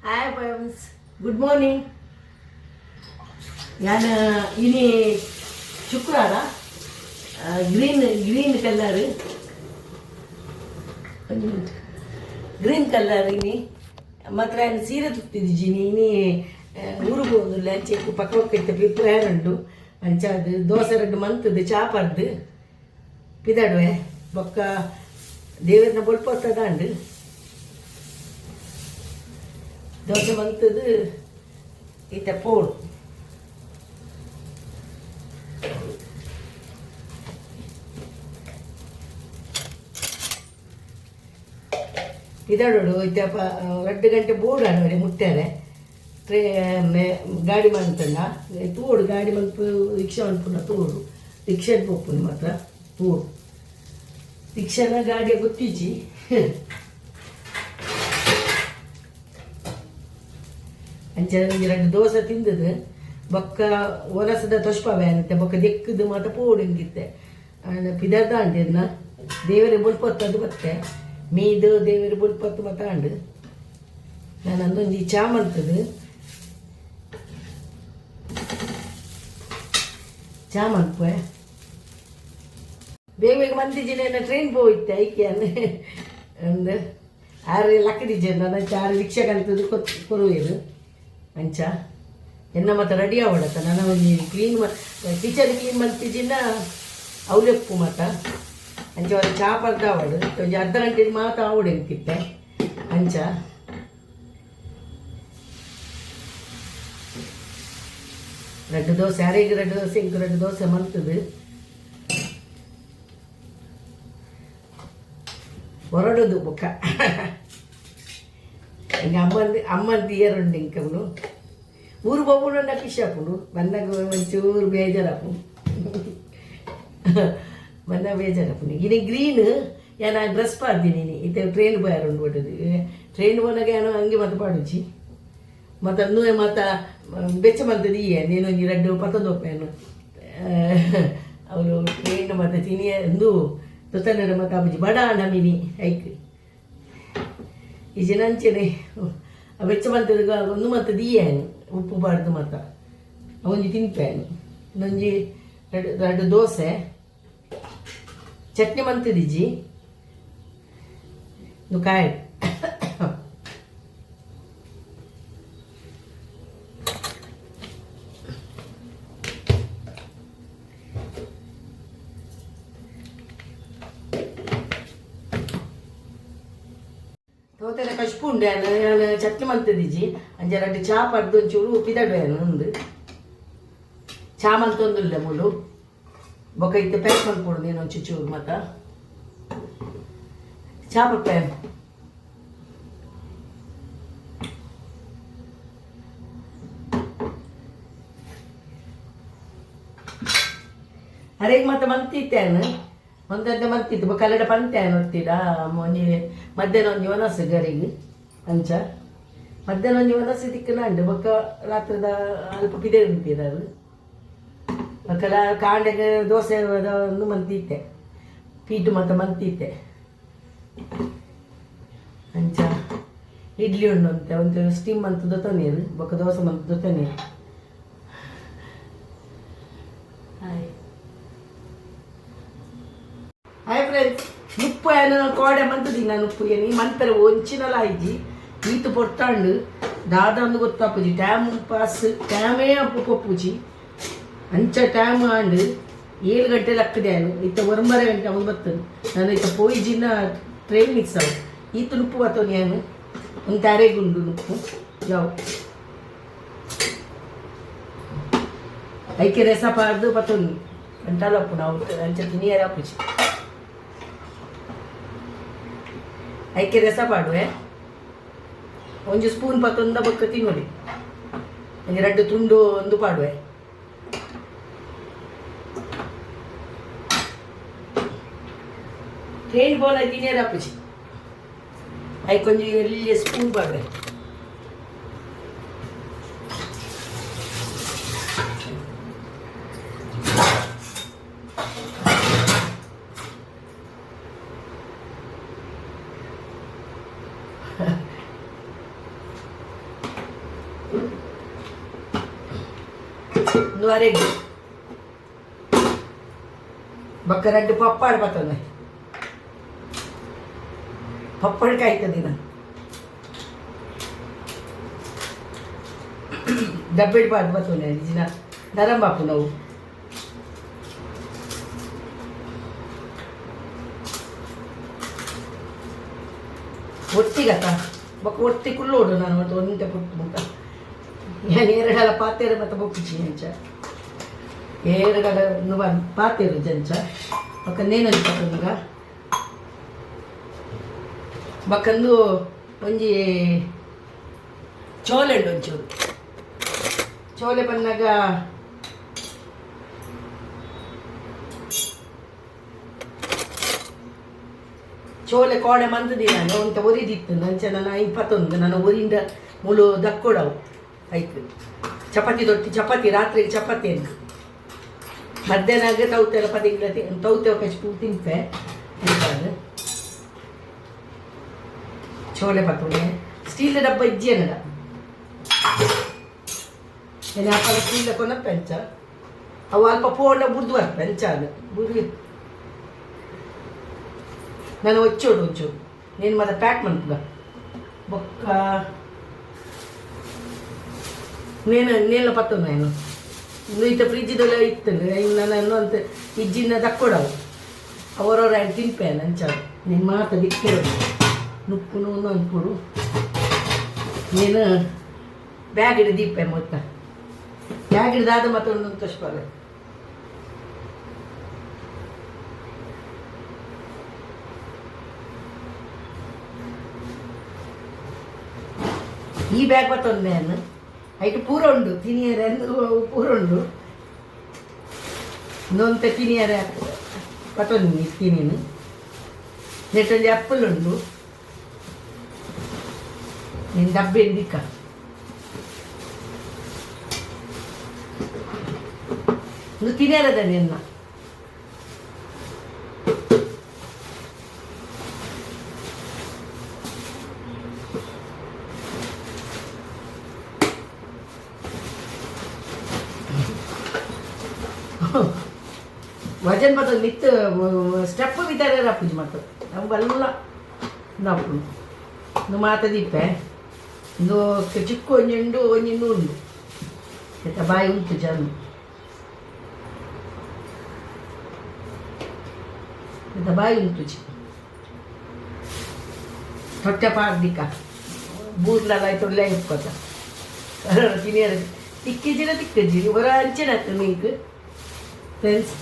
Hi friends, good morning. ನಾನು ಇನಿ ಶುಕ್ರವಾರ ಗ್ರೀನ್ ಕಲರ್ ಇನಿ ಮಾತ್ರ ಸೀರೆ ತುತ್ತಿದ್ದೀನಿ ಇನಿ ಊರಿಗೆ ಹೋಗುದಿಲ್ಲ ಚೆಕ್ಕು ಪಕ್ಕ ಪಕ್ಕ ಇತ್ತ ಪ್ರಿಪೇರ್ ಉಂಟು ಅಂಚಾದು ದೋಸೆ ಎರಡು ಮಂತದ್ದು ಚಾಪರ್ದು ಪಿದಾಡುವೆ ಬೊಕ್ಕ ದೇವರನ್ನ ಬೊಲ್ಪೊತ್ತದ ಉಂಡು ದೋಸೆ ಮಂತದ್ದು ಇತ್ತ ಪೋಡು ಇದಾಡೋಡು ಇತ್ತಪ್ಪ 2 ಗಂಟೆ ಬೋರ್ಡ್ ಆಡೋರೆ ಮುಟ್ಟಾರೆ ಗಾಡಿ ಮಂತಲ್ಲ ತೂಡು ಗಾಡಿ ಮಂತು ರಿಕ್ಷಾ ಅನ್ಪುನ ತೂಡು ರಿಕ್ಷಾದ ಪೋಪುನು ಮಾತ್ರ ತೂಡು ರಿಕ್ಷಾನ ಗಾಡಿಯ ಗೊತ್ತಿಜ್ಜಿ ಅಂಚ 2 ದೋಸೆ ತಿಂದದು ಬೊಕ್ಕ ಒಲಸದ ತೊಷ್ಪವೆ ಅನ್ನತ್ತೆ ಬೊಕ್ಕ ದೆಕ್ಕದು ಮಾತ್ರ ಪೋಡು ಹಿಂಗಿತ್ತೆ ಪಿದರ್ದ ಅಂಟೆನ್ನ ದೇವರೇ ಬುಲ್ಪೊತ್ತದು ಬತ್ತೆ ಮೀದು ದೇವರ ಬುಲ್ಪತ್ತು ಮತ್ತಾಂಡು ನಾನು ಅಂದೊಂದು ಚಾ ಮಂತದು ಚಾ ಮಂತ್ವೆ ಬೇಗ ಬೇಗ ಮಂದಿಜಿನ ಟ್ರೈನ್ ಹೋಯ್ತೆ ಐಕೆ ಒಂದು 6 ಲಕ್ಕದಿಜ್ಜೆ ನಾನು 6 ರಿಕ್ಷಾ ಕಲ್ತದ್ದು ಕೊರುವೆದು ಅಂಚ ಎನ್ನ ಮತ್ತೆ ರೆಡಿ ಆವಡತ್ತ ನಾನು ಒಂದು ಕ್ಲೀನ್ ಕಿಚನ್ ಕ್ಲೀನ್ ಮಾಡ್ತಿದ್ದಿನ ಅವಲೆಪ್ಪು ಮಾತ ಅಂಚ ಅವ್ರು ಚಾ ಪರ್ದ ಆವಡು ಒಂದು ಅರ್ಧ ಗಂಟೆ ಮಾತ್ರ ಆವಡು ಎಂತಿತ್ತೆ ಅಂಚ ರೆಡ್ ದೋಸೆ ಯಾರಿಗೆ 2 ದೋಸೆ ಇಂಕು 2 ದೋಸೆ ಮಂತದು ಹೊರಡೋದು ಬೊಕ್ಕ ಈಗ ಅಮ್ಮಂದು ಇಯರುಂಡು ಇಂಕವನು ಊರು ಹೋಗ್ಬಿಡು ನಾ ಪಿಶಾಪುಡು ಬಂದಾಗ ಒಂಚೂರು ಬೇಜಾರಪ್ಪು ಬಂದಾಗ ಬೇಜಾರಪ್ಪು ಇನ್ನು ಗ್ರೀನ್ ನಾನು ಡ್ರೆಸ್ ಪಾಡ್ತೀನಿ ಇತ್ತೆ ಟ್ರೈನ್ ಬಾರುಂಡು ಬಿಡೋದು ಟ್ರೈನ್ ಹೋದಾಗ ಏನೋ ಹಂಗೆ ಮತ್ತೆ ಪಾಡುಚಿ ಮತ್ತು ಅನ್ನೂ ಮತ್ತು ಬೆಚ್ಚ ಮಂತದ್ದು ನೀನು 2 ಪತ್ತೊಂದು ಒಪ್ಪೇನು ಅವರು ಟ್ರೈನ್ ಮತ್ತು ತಿನಿಯ ಒಂದು ತೊತ್ತನರ ಮತ್ತು ಅಬ್ಬಜಿ ಬಡ ನಮಿನಿ ಐಕ್ ಈ ಜನ ಅಂಚೆನೆ ಬೆಚ್ಚ ಮಂತದ ಒಂದು ಮತ್ತು ದೀಯೇನು ಉಪ್ಪು ಬಾರ್ದು ಮತ್ತ ಒಂಜಿ ತಿನ್ಪೇನು ಇನ್ನೊಂಜಿ 2 ದೋಸೆ ಚಟ್ನಿ ಮಂತದಿಜ್ಜಿ ಒಂದು ಕಾಯಿ ತೋತೆಲ್ಲ ಕಶ್ಪುಂಡೆ ನಾನು ಚಟ್ನಿ ಮಂತದಿಜ್ಜಿ ಅಂಚ 2 ಚಾ ಪರ್ದು ಒಂಚೂರು ಪಿದಡ್ವೇನು ಒಂದು ಚಾ ಮಂತೊಂದುಲ್ಲ ಮುಳು ಬೊಕ್ಕ ಇತ್ತು ಪ್ಯಾಕ್ ಮಾಡ್ಕೊಡು ನೀನು ಒಂಚೂರು ಚೂರು ಮತ್ತ ಚಾ ಪಪ್ಪೇನು ಅರೆಗೆ ಮತ್ತೆ ಮಂತಿತ್ತೇನು ಒಂದಂತೆ ಮಂತಿತ್ತು ಬೊಕ್ಕ ಅಲ್ಲಡ ಪಂತೇನು ಹೊರ್ತಿಡ ಒಂಜಿ ಮಧ್ಯಾಹ್ನ ಒಂಜಿ ಒನಸು ಗರಿಗೆ ಅಂಚ ಮಧ್ಯಾಹ್ನ ಒಂಜಿ ಒನಸು ತಿಕ್ಕನ ಅಂಡು ಬೊಕ್ಕ ರಾತ್ರಿದ ಅಲ್ಪ ಪಿದೆ ಉಂಟಿದ್ದು ಬೊಕ್ಕ ಕಾಂಡೆಗೆ ದೋಸೆ ಒಂದು ಮಂತಿತ್ತೆ ಪೀಟು ಮತ್ತು ಮಂತಿತ್ತೆ ಅಂಚ ಇಡ್ಲಿ ಉಂಡು ಅಂತೆ ಒಂದು ಸ್ಟೀಮ್ ಮಂತ್ ದೊತ್ತ ನೀರು ಬೊಕ್ಕ ದೋಸೆ ಮಂತ್ ದೊತ್ತ ನೀರು ಹಾಯ್ ಫ್ರೆಂಡ್ಸ್ ಉಪ್ಪು ಏನು ಕೋಡೆ ಮಂತದಿ ನಾನು ಉಪ್ಪು ಏನು ಮಂತರ ಒಂಚಿನಲ್ಲ ಆಯ್ಜಿ ಈತು ಪೊಟ್ಟಾಂಡು ದಾದ ಒಂದು ಗೊತ್ತಾಪುಜಿ ಟ್ಯಾಮ್ ಪಾಸ್ ಟ್ಯಾಮೇ ಅಪ್ಪು ಕೊಪ್ಪುಜಿ ಅಂಚ ಟ್ಯಾಮ್ ಆಂಡು 7 ಗಂಟೆ ಲಕ್ಕದೇನು ಇತ್ತ 9 ಗಂಟೆ ಅವನು ಬರ್ತನು ನಾನು ಇತ್ತ ಪೋಯಿಜಿನ ಟ್ರೈನ್ ಮಿಕ್ಸ್ ಅವು ಈತು ನುಪ್ಪು ಬರ್ತವನು ಏನು ಒಂದು ತಾರೆಗುಂಡು ನುಪ್ಪು ಯಾವು ಐಕೆ ರೆಸ ಪಾರ್ದು ಬರ್ತವನು ಗಂಟಲಪ್ಪು ನಾವು ಅಂಚ ತಿನಿಯರ ಅಪ್ಪುಜಿ ಐಕೆ ರಸ ಪಾಡುವೆ ಒಂಜು ಸ್ಪೂನ್ ಪತ್ತೊಂದ ಬೊಕ್ಕ ತಿನ್ನೋಡಿ ಒಂದು 2 ತುಂಡು ಒಂದು ಪಾಡುವೆ ಟ್ರೈನ್ ಬೋಲ ತಿನ್ನೇರ ಅಪ್ಪುಜಿ ಐಕೊಂಜಿ ಎಲ್ಲಿ ಸ್ಪೂನ್ ಪಾಡುವೆ ಒಂದು ಅರೆಗ್ ಬಕ್ಕ ರಡ್ಡು ಪಪ್ಪಾಡ ಬರ್ತದೆ ಪಪ್ಪಡ ಕಾಯ್ತದಿನ ಡಬ್ಬೆಡ್ ಪಾಡು ಬರ್ತದೆ ನಿಜಿನ ನರಂ ಬಾಪು ನಾವು ಒಟ್ಟಿಗತ್ತ ಬೊಕ್ಕ ಒಟ್ಟಿ ಕುಲ್ಲೋಡು ನಾನು ಮತ್ತೆ ಒಂದೇ ಪುಟ್ಟು ಮುಖ ನಾನು ಎರಡಲ ಪಾತೇರು ಮತ್ತು ಬೊಕ್ಕಿಚಿ ಅಂಚ ಎರಡಲ ಪಾತೇರು ಜಂಚ ಬೊಕ್ಕ ನೇನೊಂದು ಪತ್ತುಂಗ ಬಕ್ಕಂದು ಒಂಜಿ ಚೋಲೆ ಉಂಡು ಒಂಚೂರು ಚೋಲೆ ಬಂದಾಗ ಚೋಲೆ ಕೋಡೆ ಮಂತದಿ ನಾನು ಅಂತ ಒರಿದಿತ್ತು ನಂಚ ನಾನು 21 ನಾನು ಒರಿಂದ ಮುಳು ದಕ್ಕೊಡವು ಆಯ್ತು ಚಪಾತಿ ದೊಟ್ಟಿ ಚಪಾತಿ ರಾತ್ರಿಗೆ ಚಪಾತಿ ಅಂತ ಮಧ್ಯಾಹ್ನ ತೌತೆಲ್ಲ ಪದಿಗ್ಲ ತೌತೆ ಕಚ್ಚು ತಿಂಪೆ ಅಂತಾಗ ಚೋಲೆ ಪತ್ತುಂಡೆ ಸ್ಟೀಲ್ ಡಬ್ಬ ಇಜ್ಜಿ ಅನ್ನಡ నేను అప్పల స్టీల్ కొన్న పెంచ అవి అల్ప పోండ బుద్ధవారు పెంచాలి బుద్ధి ನಾನು ಒಚ್ಚೋಡು ಒಂಚೂರು ನೀನು ಮತ್ತೆ ಪ್ಯಾಕ್ ಮಾಡ್ತೀಗ ಬೊಕ್ಕ ನೀನು ಪತ್ತು ನಾನು ಇನ್ನು ಇತ್ತ ಫ್ರಿಜ್ದೆಲ್ಲ ಇತ್ತು ಇನ್ನು ನಾನು ಅಂತ ಇಜ್ಜಿನ ತಕ್ಕೊಡವು ಅವರವ್ರ ತಿನ್ಪೆ ನಂಚಾಡು ನೀನು ಮಾತ ದಿಕ್ಕಿರೋದು ನುಪ್ಪು ನೂನು ಅಂದ್ಕೊಡು ನೀನು ಬ್ಯಾಗ್ ಹಿಡಿದು ದೀಪೆ ಮೊತ್ತ ಬ್ಯಾಗ್ ಹಿಡಿದಾದ ಮತ್ತೊಂದು ತೋರಿಸ್ಬಾರ ಈ ಬ್ಯಾಗ್ ಮತ್ತೊಂದು ನಾನು ಐಟು ಪೂರ ಉಂಡು ತಿನಿಯರ ಪೂರ ಉಂಡು ಇನ್ನೊಂದು ತಿನಿಯರ ಮತ್ತೊಂದು ತಿನೀನು ನೆಟ್ಟೊಂದು ಆ್ಯಪಲ್ ಉಂಡು ನಿನ್ನ ಡಬ್ಬೆ ಎಂದಿಕ್ಕ నువ్వు తినేరదా నిన్న ವಜನ್ ಮತ್ತು ನಿತ್ ಸ್ಟೆಪ್ ಬಿದ್ದಾರೆ ರಾಪುಜಿ ಮತ್ತು ನಮ್ಗೆಲ್ಲ ನಾವು నువ్వు మాతదిప్పే నువ్వు చిక్కు ಒಂಜೆಂಡು ಒಂಜೆಂಡು ಉಂಡು ಎತ್ತ ಬಾಯಿ ಉಂಟು ಜನ ಎತ್ತ ಬಾಯಿ ಉಂಟು ಚಿ ತೊಟ್ಟೆ ಪಾರ್ದಿಕ್ಕ ಬೂರ್ಲೆಲ್ಲ ಆಯ್ತೊಳ್ಳೆ ಇಪ್ಪತ್ತ ತಿನಿಯರ ತಿಕ್ಕಿಜಿನ ತಿಕ್ಕಜ್ಜಿ ಹೊರ ಅಂಚೆನ ನೀಕು ಫ್ರೆಂಡ್ಸ್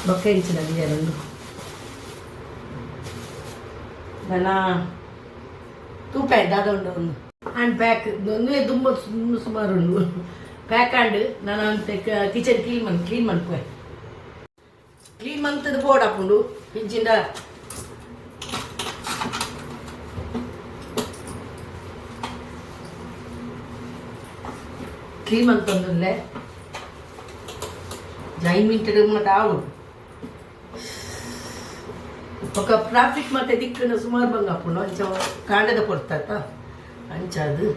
ಬೊಕ್ಕ ಇಂಚಿನ ಎರಡು ನನ್ನ ತೂಪಾಯ್ತು ಅದೊಂದು ಒಂದು ಹ್ಯಾಂಡ್ ಪ್ಯಾಕ್ ಒಂದೇ ತುಂಬ ಸುಮಾರು ಉಂಡು ಪ್ಯಾಕ್ ಹ್ಯಾಂಡ್ ನಾನು ಅಂತ ಕಿಚನ್ ಕ್ಲೀನ್ ಮನ್ಪೆ ಕ್ಲೀನ್ ಮಂತದ್ದು ಬೋರ್ಡ್ ಹಾಕೊಂಡು ಫ್ರಿಜ್ಜಿಂದ ಕ್ಲೀನ್ ಮಂತಂದಲ್ಲೇ 5 ಮಿನಿಟ್ ಮತ್ತೆ ಆವು ఒక ట్రాఫిక్ ಮತ್ತೆ ದಿಕ್ಕನ ಸುಮಾರು ಬಂಗಾಪುಣ ಅಂಚ ಕಾಂಡದ ಕೊಡ್ತಾತ ಅಂಚ ಅದು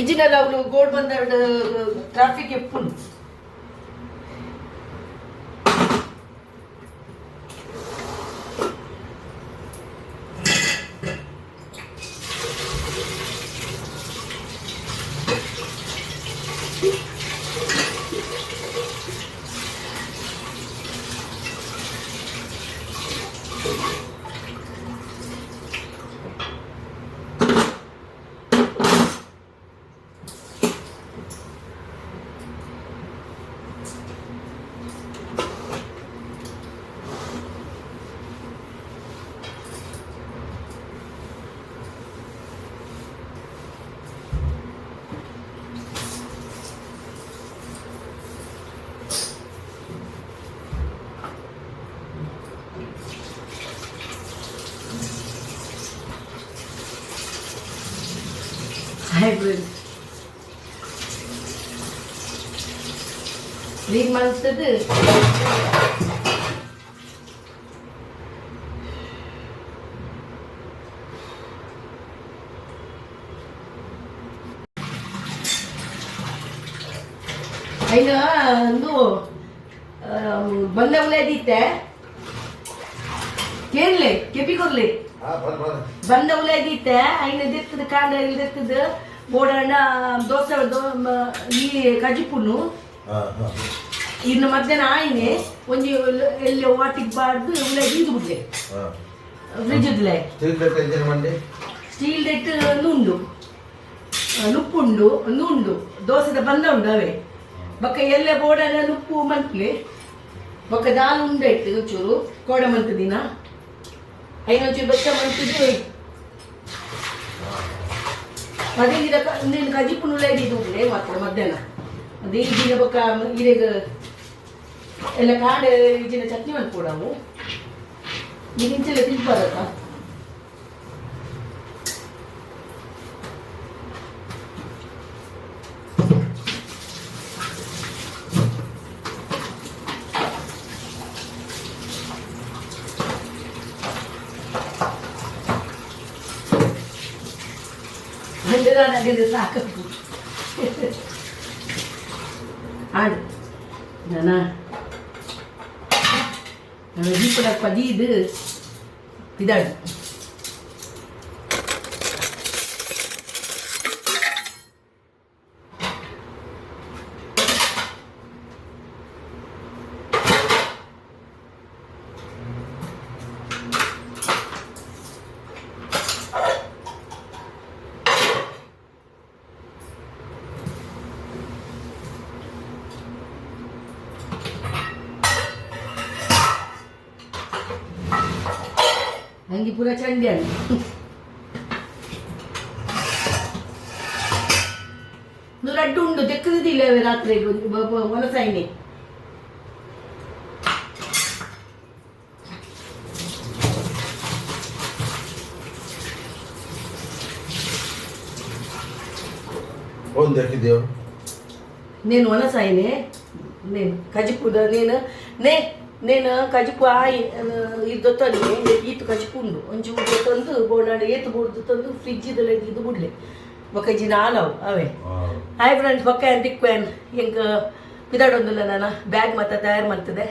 ಇಜಿನಲ್ಲ ಅವಳು ಗೋಡ್ ಬಂದ ಟ್ರಾಫಿಕ್ ಎಪ್ಪುನು hybrid ಕ್ಲೀನ್ ಮಾಡಿಸ್ತದೆ ಐನ ಒಂದು ಬಂದ ಉಲೇದಿತ್ತೆ ಕೇಳಲೆ ಕೆಪಿ ಕೊರ್ಲಿ ಬಂದ ಉಲೇದಿತ್ತೆ ಐನ ದೆತ್ತದ ಕಾಂಡ ದೆತ್ತದ ಬೋಡಣ್ಣ ದೋಸೆ ಈ ಕಜಿಪುನು ಇನ್ನು ಮಧ್ಯಾಹ್ನ ಆಯ್ನೆ ಒಂಜಿ ಎಲ್ಲಿ ವಾಟಿಗೆ ಬಾರ್ದು ಉಲೇದಿ ಇದು ಬಿಡ್ಲೆ ಫ್ರಿಜ್ ಇದ್ಲೆ ಸ್ಟೀಲ್ ಡೇಟ್ ನುಂಡು ನುಪ್ಪುಂಡು ನುಂಡು ದೋಸೆದ ಬಂದ ಉಂಡು ಅವೇ ಬೊಕ್ಕ ಎಲ್ಲೆ ಬೋಡನ ನುಪ್ಪು ಮಂತ್ಲಿ ಬೊಕ್ಕ ದಾಲ್ ಉಂಡೆ ಇಟ್ಟು ಚೂರು ಕೋಡ ಮಂತ್ ದಿನ ಐನೊಂಚೂರು ಬೆಚ್ಚ ಮಂತಿದ್ದು ಅದೇ ದಿನ ನೀನು ಕಜಿಪುನು ಉಳ್ಳಾಗಿದ್ದು ಉಂಡೆ ಮಾತ್ರ ಮಧ್ಯಾಹ್ನ ಅದೇ ಈ ದಿನ ಬೊಕ್ಕ ಇರೇಗ ಎಲ್ಲ ಕಾಡೆ ಈಜಿನ ಚಟ್ನಿ ಮಾಡ್ಕೊಡವು ನೀರಿಂಚೆಲ್ಲ ತಿಳ್ಬಾರಕ್ಕ ನನಗೆ ಸಾಕಬೇಕು ಆಡು ನಾನು ದೀಪದ ಪದಿ ಇದು ಇದಾಡು ಹಂಗೆ ಪೂರ ಚಂಡಿ ಅಲ್ಲ ಲಡ್ಡು ಉಂಡು ತೆಕ್ಕದಿಲ್ಲ ರಾತ್ರಿ ಹೊಲಸಾಯಿನಿ నేను ಹೊಲಸಾಯಿನಿ నేను ಕಜಿಪುದ నేను ಕಜಿಪು ಆಯಿ ಇದು ತಂದು ಈತು ಕಜಿಪು ಉಂಡು ಒಂಚೂರು ತಂದು ಬೋಡಾಡಿ ಏತು ಬೋಡ್ದು ತಂದು ಫ್ರಿಜ್ ಇದೆಲ್ಲ ಇದು ಬಿಡ್ಲೆ ಬೊಕ್ಕಜಿನ ಹಾಲವು ಅವೇ ಹಾಯ್ ಫ್ರೆಂಡ್ಸ್ ಬೊಕ್ಕ ಏನು ತಿಕ್ವೇನ್ ಹೆಂಗೆ ಪಿದಾಡೊಂದಿಲ್ಲ ನಾನು ಬ್ಯಾಗ್ ಮತ್ತು ತಯಾರು ಮಾಡ್ತದೆ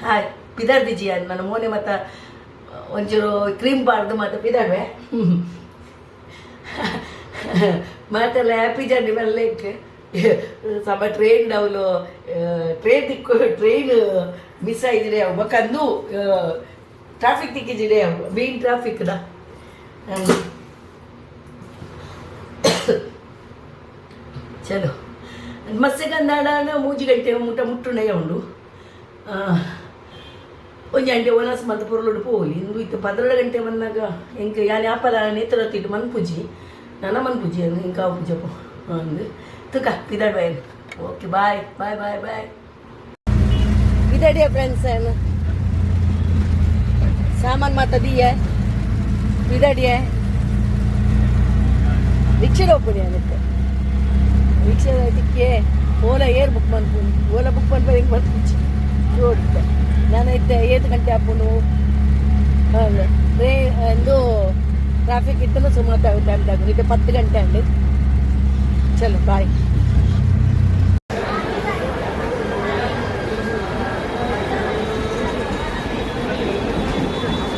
ಹಾಯ್ ಪಿದಾಡ್ದಿಜಿ ಅನ್ ನನ್ನ ಮೋನೆ ಮತ್ತು ಒಂಚೂರು ಕ್ರೀಮ್ ಬಾರ್ದು ಮತ್ತು ಪಿದಾಡ್ವೆ ಮತ್ತೆಲ್ಲ ಹ್ಯಾಪಿ ಜರ್ನಿ ಮೆಲ್ಲಕ್ಕೆ ಸಮ ಟ್ರೈನ್ ಅವಳು ಟ್ರೈನ್ ಮಿಸ್ ಆಗಿದ್ರೆ ಅವು ಬಕ್ಕಂದು ಟ್ರಾಫಿಕ್ ತಿಕ್ಕಿಜಿಡೆ ಅವು ಮೇನ್ ಟ್ರಾಫಿಕ್ದ ಚಲೋ ಮಸ್ಸೆಗಂದಾಡ ಮೂಜಿ ಗಂಟೆ ಮುಟ್ಟುಂಡಯ್ಯ ಉಂಡು ಒಂಜಿ ಗಂಟೆ ಒನಸ್ ಮತ್ತು ಪೊರ್ಲುಡು ಪೋಲಿ ಇಂದು ಇತ್ತು 12 ಗಂಟೆ ಬಂದಾಗ ಹೆಂಗೆ ಯಾನ್ ಯಾಪಲ ನೇತ್ರ ತಿಟ್ಟು ಮನ್ಪುಜಿ ನನ್ನ ಮನ್ಪುಜಿ ಅಂದು ಹಿಂಗೆ ಕಾವು ಪೂಜಪ್ಪು ಅಂದು ತುಕ ಪಿದಾಡ್ಬಾಯ್ ಓಕೆ ಬಾಯ್ ಬಾಯ್ ಬಾಯ್ ಬಾಯ್ ಪಿದಾಡಿಯ ಫ್ರೆಂಡ್ಸ್ ಏನು ಸಾಮಾನು ಮಾತದಿಯ ಪಿದಾಡಿಯ ರಿಕ್ಷಾ ಹೋಗ್ಬೋದು ಅದಕ್ಕೆ ರಿಕ್ಷಾ ಅದಕ್ಕೆ ಓಲಾ ಏರ್ ಬುಕ್ ಮಾಡ್ಕೊಂಡು ಓಲಾ ಬುಕ್ ಮಾಡ್ಬೋದು ಹೆಂಗೆ ಬರ್ತಿಚ್ಚಿ ನೋಡುತ್ತೆ ನಾನೈತೆ 7 ಗಂಟೆ ಹಾಕೊಂಡು ಟ್ರೈನ್ ಟ್ರಾಫಿಕ್ ಇತ್ತಲ್ಲ ಸುಮಾರು ಟೈಮ್ದಾಗ ಇದು 10 ಗಂಟೆ ಅಂడి ಚಲೋ ಬಾಯ್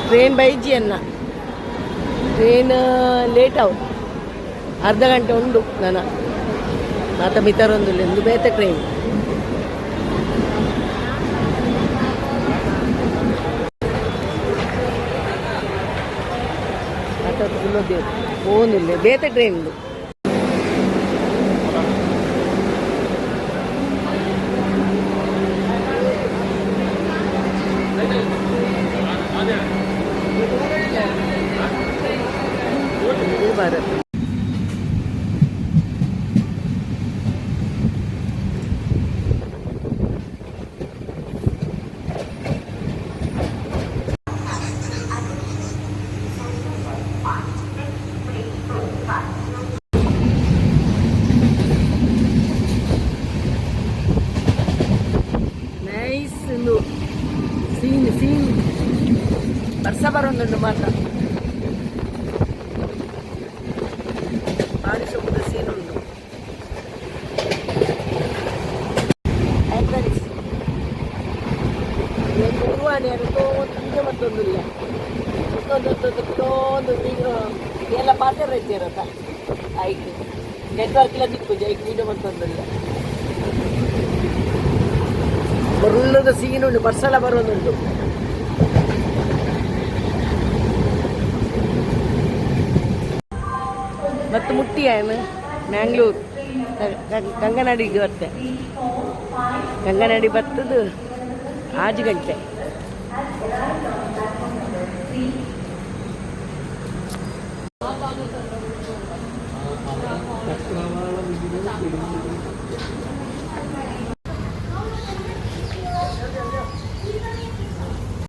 ಟ್ರೈನ್ ಬೈಜಿ ಅನ್ನ ಟ್ರೈನ್ ಲೇಟ್ ಅವು ಅರ್ಧ ಗಂಟೆ ಉಂಡು ನಾನು ಮಾತ ಮಿತರೊಂದು ಎಂದು ಬೇತೆ ಟ್ರೈನ್ പോകുന്നില്ലേ ಬೇತೆ ಟ್ರೈನ್ ಭಾರತ್ ನೈಸ್ ಸೀನ್ ವರ್ಷ ಬರೋದು ಮಾತ್ರ ಭಾರಿ ಸೊಪ್ಪು ಸೀನ್ ಉಂಟು ಎಂದು ಉರುವಾಣಿ ಅದಕ್ಕೋ ಒಂದು ಈಗ ಮತ್ತೊಂದಿಲ್ಲ ಒಂದು ಈಗ ಎಲ್ಲ ಪಾತ್ರ ಇದ್ದೀರತ್ತ ಆಯ್ತು ನೆಟ್ವರ್ಕ್ ಇಲ್ಲ ದಿಕ್ಕು ಜೈಕ್ ಈಗ ಮತ್ತೊಂದಿಲ್ಲ ಒಳ್ಳೆದ ಸೀನುಂಟು ಬಸ್ಸೆಲ್ಲ ಬರೋದುಂಟು ಮತ್ತು ಮುಟ್ಟಿಯಾನು ಮ್ಯಾಂಗ್ಳೂರು ಗಂಗನಾಡಿಗೆ ಬರ್ತೆ ಗಂಗನಾಡಿ ಬರ್ತದು 5 ಗಂಟೆ